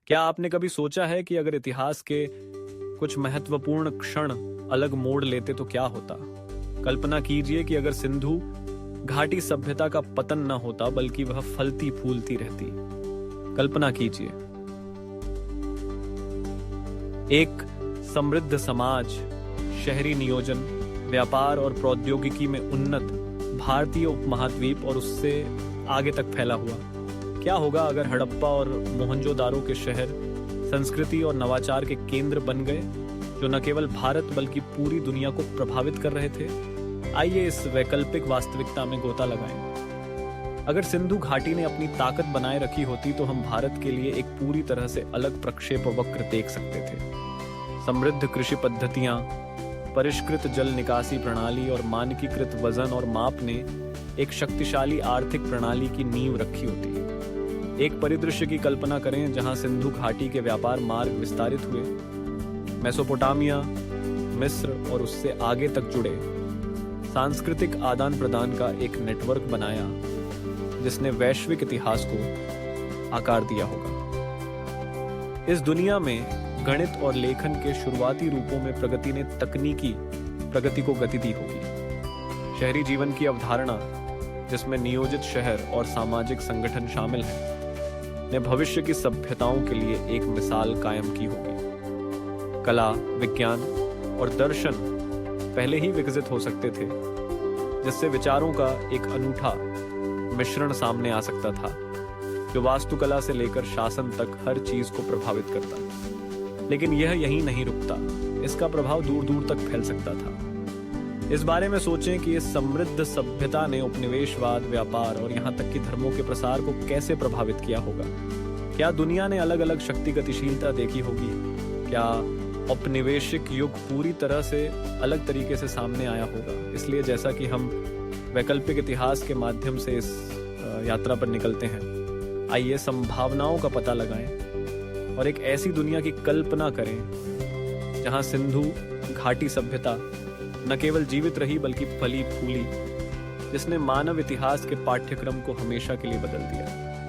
क्या आपने कभी सोचा है कि अगर इतिहास के कुछ महत्वपूर्ण क्षण अलग मोड़ लेते तो क्या होता? कल्पना कीजिए कि अगर सिंधु घाटी सभ्यता का पतन न होता बल्कि वह फलती फूलती रहती। कल्पना कीजिए, एक समृद्ध समाज, शहरी नियोजन, व्यापार और प्रौद्योगिकी में उन्नत भारतीय उपमहाद्वीप और उससे आगे तक फैला हुआ। क्या होगा अगर हड़प्पा और मोहनजोदारो के शहर संस्कृति और नवाचार के केंद्र बन गए, जो न केवल भारत बल्कि पूरी दुनिया को प्रभावित कर रहे थे? आइए इस वैकल्पिक वास्तविकता में गोता लगाएं। अगर सिंधु घाटी ने अपनी ताकत बनाए रखी होती तो हम भारत के लिए एक पूरी तरह से अलग प्रक्षेप वक्र देख सकते थे। समृद्ध कृषि पद्धतियां, परिष्कृत जल निकासी प्रणाली और मानकीकृत वजन और माप ने एक शक्तिशाली आर्थिक प्रणाली की नींव रखी होती। एक परिदृश्य की कल्पना करें जहां सिंधु घाटी के व्यापार मार्ग विस्तारित हुए, मेसोपोटामिया, मिस्र और उससे आगे तक जुड़े, सांस्कृतिक आदान प्रदान का एक नेटवर्क बनाया जिसने वैश्विक इतिहास को आकार दिया होगा। इस दुनिया में गणित और लेखन के शुरुआती रूपों में प्रगति ने तकनीकी प्रगति को गति दी होगी। शहरी जीवन की अवधारणा, जिसमें नियोजित शहर और सामाजिक संगठन शामिल हैं, ने भविष्य की सभ्यताओं के लिए एक मिसाल कायम की होगी। कला, विज्ञान और दर्शन पहले ही विकसित हो सकते थे, जिससे विचारों का एक अनूठा मिश्रण सामने आ सकता था, जो वास्तुकला से लेकर शासन तक हर चीज को प्रभावित करता। लेकिन यह यहीं नहीं रुकता, इसका प्रभाव दूर दूर तक फैल सकता था। इस बारे में सोचें कि इस समृद्ध सभ्यता ने उपनिवेशवाद, व्यापार और यहाँ तक कि धर्मों के प्रसार को कैसे प्रभावित किया होगा। क्या दुनिया ने अलग अलग शक्ति गतिशीलता देखी होगी? क्या औपनिवेशिक युग पूरी तरह से अलग तरीके से सामने आया होगा? इसलिए जैसा कि हम वैकल्पिक इतिहास के माध्यम से इस यात्रा पर निकलते हैं, आइए संभावनाओं का पता लगाएं और एक ऐसी दुनिया की कल्पना करें जहां सिंधु घाटी सभ्यता न केवल जीवित रही बल्कि फली फूली, जिसने मानव इतिहास के पाठ्यक्रम को हमेशा के लिए बदल दिया।